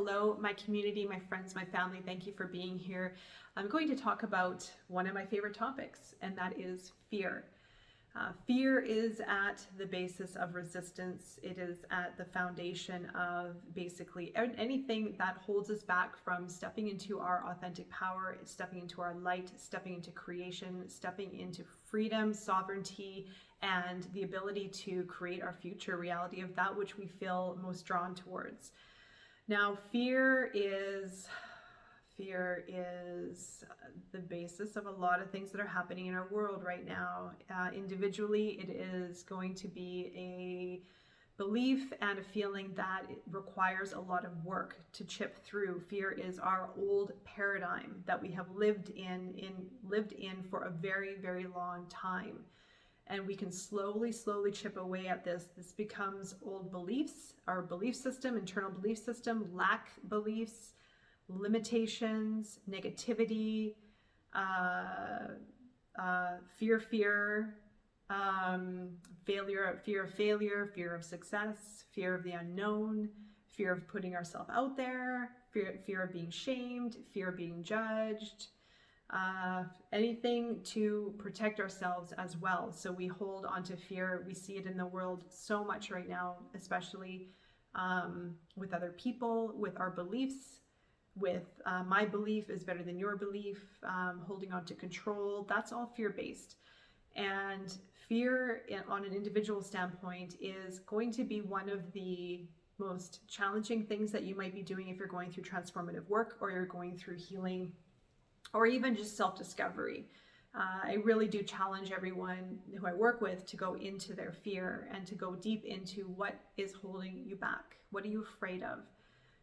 Hello, my community, my friends, my family. Thank you for being here. I'm going to talk about one of my favorite topics, and that is fear. Fear is at the basis of resistance. It is at the foundation of basically anything that holds us back from stepping into our authentic power, stepping into our light, stepping into creation, stepping into freedom, sovereignty, and the ability to create our future reality of that which we feel most drawn towards. Now, fear is the basis of a lot of things that are happening in our world right now. Individually, it is going to be a belief and a feeling that it requires a lot of work to chip through. Fear is our old paradigm that we have lived in for a very, very long time. And we can slowly chip away at this. This becomes old beliefs, our belief system, internal belief system, lack beliefs, limitations, negativity, fear, fear of failure, fear of success, fear of the unknown, fear of putting ourselves out there, fear of being shamed, fear of being judged, anything to protect ourselves as well. So we hold on to fear. We see it in the world so much right now, especially with other people, with our beliefs, with my belief is better than your belief, holding on to control. That's all fear-based. And fear on an individual standpoint is going to be one of the most challenging things that you might be doing if you're going through transformative work or you're going through healing or even just self-discovery. I really do challenge everyone who I work with to go into their fear and to go deep into what is holding you back. What are you afraid of?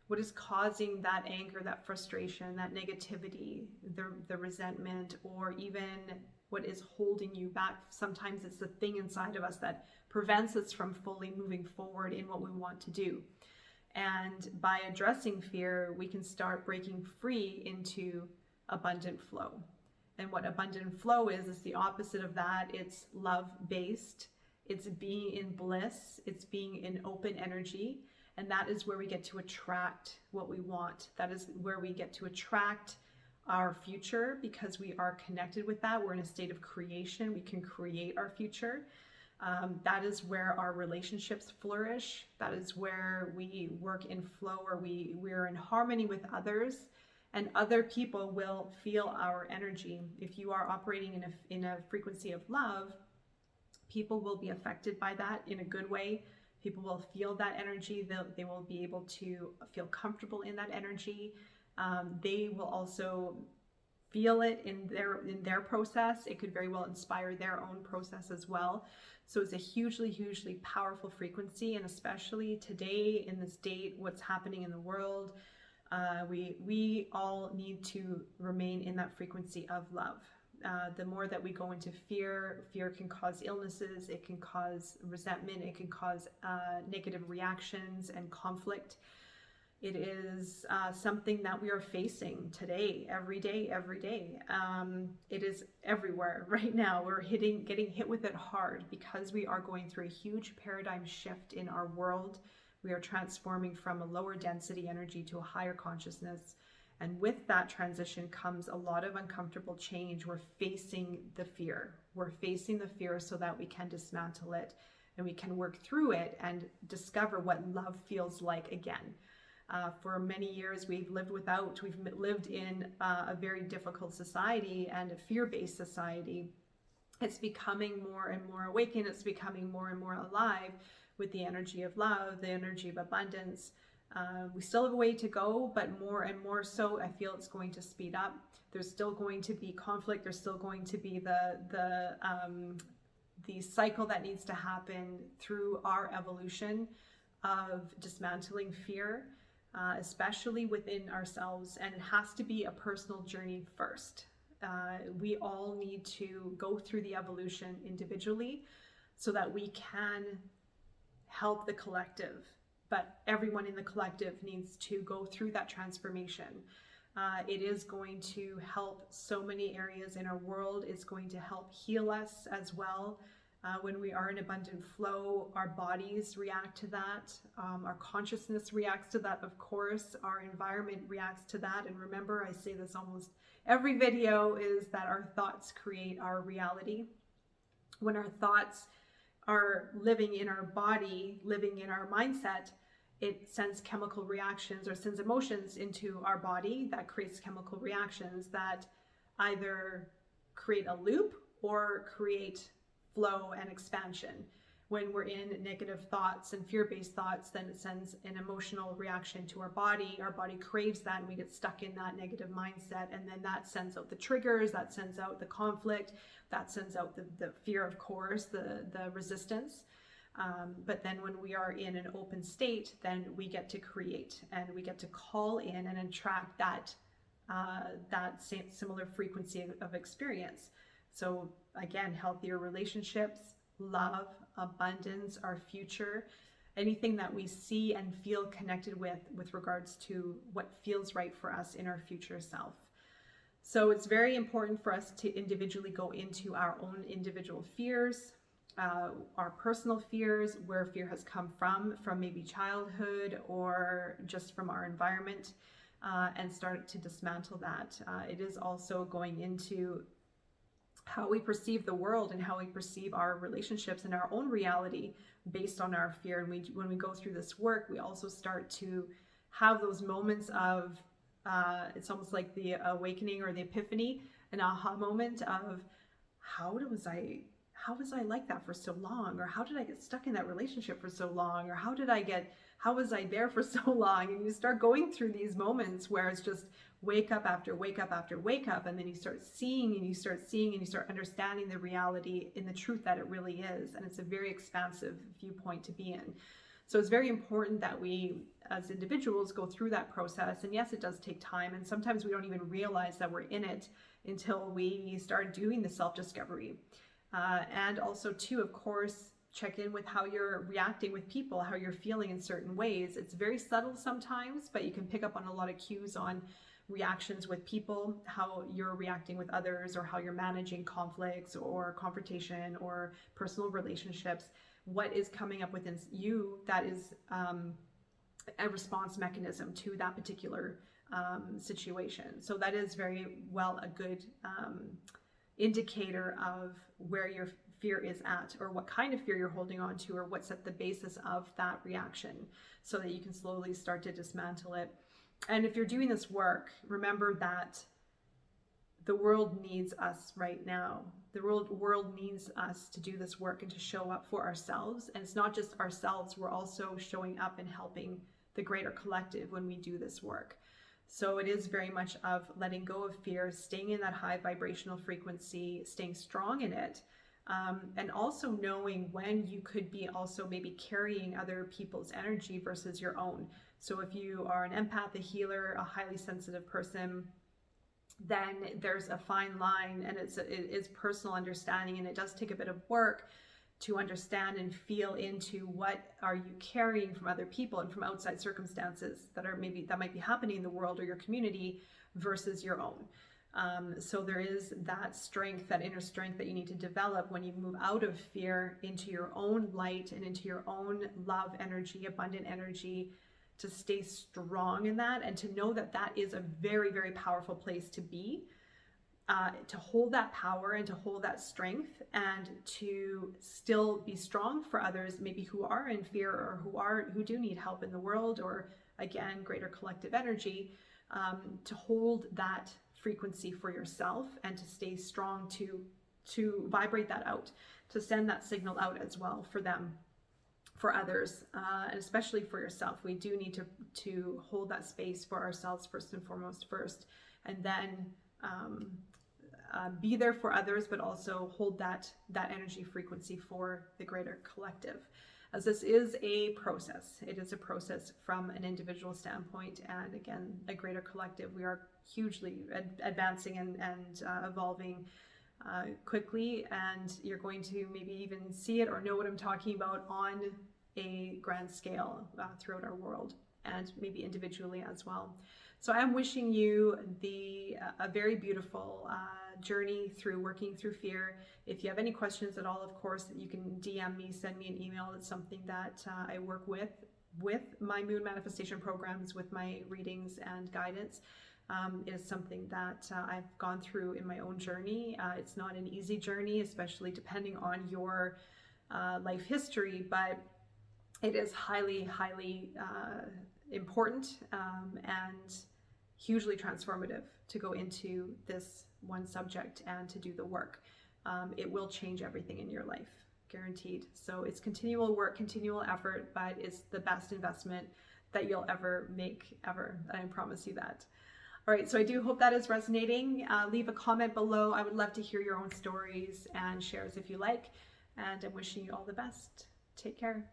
What is causing that anger, that frustration, that negativity, the resentment, or even what is holding you back? Sometimes it's the thing inside of us that prevents us from fully moving forward in what we want to do. And by addressing fear, we can start breaking free into abundant flow. And what abundant flow is the opposite of that. It's love-based. It's being in bliss. It's being in open energy. And that is where we get to attract what we want. That is where we get to attract our future because we are connected with that. We're in a state of creation. We can create our future. That is where our relationships flourish. That is where we work in flow, where we're in harmony with others, and other people will feel our energy. If you are operating in a frequency of love, people will be affected by that in a good way. People will feel that energy. They will be able to feel comfortable in that energy. They will also feel it in their process. It could very well inspire their own process as well. So it's a hugely powerful frequency, and especially today in this date, what's happening in the world, we all need to remain in that frequency of love. The more that we go into fear can cause illnesses, it can cause resentment, it can cause negative reactions and conflict. It is something that we are facing today, every day. It is everywhere right now. We're getting hit with it hard because we are going through a huge paradigm shift in our world. We are transforming from a lower density energy to a higher consciousness. And with that transition comes a lot of uncomfortable change. We're facing the fear. We're facing the fear so that we can dismantle it and we can work through it and discover what love feels like again. For many years, we've lived in a very difficult society and a fear-based society. It's becoming more and more awakened. It's becoming more and more alive with the energy of love, the energy of abundance. We still have a way to go, but more and more so, I feel it's going to speed up. There's still going to be conflict. There's still going to be the cycle that needs to happen through our evolution of dismantling fear, especially within ourselves. And it has to be a personal journey first. We all need to go through the evolution individually so that we can help the collective. But everyone in the collective needs to go through that transformation. It is going to help so many areas in our world. It's going to help heal us as well. When we are in abundant flow, our bodies react to that. Our consciousness reacts to that, of course. Our environment reacts to that. And remember, I say this almost every video, is that our thoughts create our reality. When our thoughts are living in our body, living in our mindset, it sends chemical reactions or sends emotions into our body that creates chemical reactions that either create a loop or create flow and expansion. When we're in negative thoughts and fear-based thoughts, then it sends an emotional reaction to our body. Our body craves that, and we get stuck in that negative mindset, and then that sends out the triggers, that sends out the conflict, that sends out the fear, of course, the resistance. But then when we are in an open state, then we get to create, and we get to call in and attract that same similar frequency of experience. So again, healthier relationships, love, abundance, our future, anything that we see and feel connected with regards to what feels right for us in our future self. So it's very important for us to individually go into our own individual fears, our personal fears, where fear has come from maybe childhood or just from our environment, and start to dismantle that. It is also going into how we perceive the world and how we perceive our relationships and our own reality based on our fear. And when we go through this work, we also start to have those moments of, it's almost like the awakening or the epiphany, an aha moment of how was I like that for so long? Or how did I get stuck in that relationship for so long? Or how was I there for so long? And you start going through these moments where it's just wake up after wake up after wake up, and then you start seeing and you start understanding the reality in the truth that it really is. And it's a very expansive viewpoint to be in. So it's very important that we as individuals go through that process. And yes, it does take time, and sometimes we don't even realize that we're in it until we start doing the self-discovery. And also too, of course, check in with how you're reacting with people, how you're feeling in certain ways. It's very subtle sometimes, but you can pick up on a lot of cues on reactions with people, how you're reacting with others, or how you're managing conflicts or confrontation or personal relationships. What is coming up within you that is a response mechanism to that particular situation. So that is very well a good indicator of where your fear is at, or what kind of fear you're holding on to, or what's at the basis of that reaction, so that you can slowly start to dismantle it. And if you're doing this work, remember that the world needs us right now. The world needs us to do this work and to show up for ourselves. And it's not just ourselves, we're also showing up and helping the greater collective when we do this work. So it is very much of letting go of fear, staying in that high vibrational frequency, staying strong in it, and also knowing when you could be also maybe carrying other people's energy versus your own. So if you are an empath, a healer, a highly sensitive person, then there's a fine line, and it is personal understanding, and it does take a bit of work to understand and feel into what are you carrying from other people and from outside circumstances that might be happening in the world or your community versus your own. So there is that strength, that inner strength that you need to develop when you move out of fear into your own light and into your own love energy, abundant energy, to stay strong in that and to know that that is a very, very powerful place to be, to hold that power and to hold that strength, and to still be strong for others, maybe who are in fear or who do need help in the world, or again, greater collective energy, to hold that frequency for yourself and to stay strong to vibrate that out, to send that signal out as well for them, for others, and especially for yourself. We do need to hold that space for ourselves first and foremost and then be there for others, but also hold that energy frequency for the greater collective. As this is a process, it is a process from an individual standpoint, and again, a greater collective. We are hugely advancing and evolving quickly, and you're going to maybe even see it or know what I'm talking about on a grand scale throughout our world. and maybe individually as well. So I'm wishing you a very beautiful journey through working through fear. If you have any questions at all, of course, you can DM me, send me an email. It's something that I work with my moon manifestation programs, with my readings and guidance. Is something that I've gone through in my own journey. It's not an easy journey, especially depending on your life history, but it is highly, highly important and hugely transformative to go into this one subject and to do the work. It will change everything in your life, guaranteed. So it's continual work, continual effort, but it's the best investment that you'll ever make, ever. I promise you that. All right, so I do hope that is resonating. Leave a comment below. I would love to hear your own stories and shares if you like. And I'm wishing you all the best. Take care.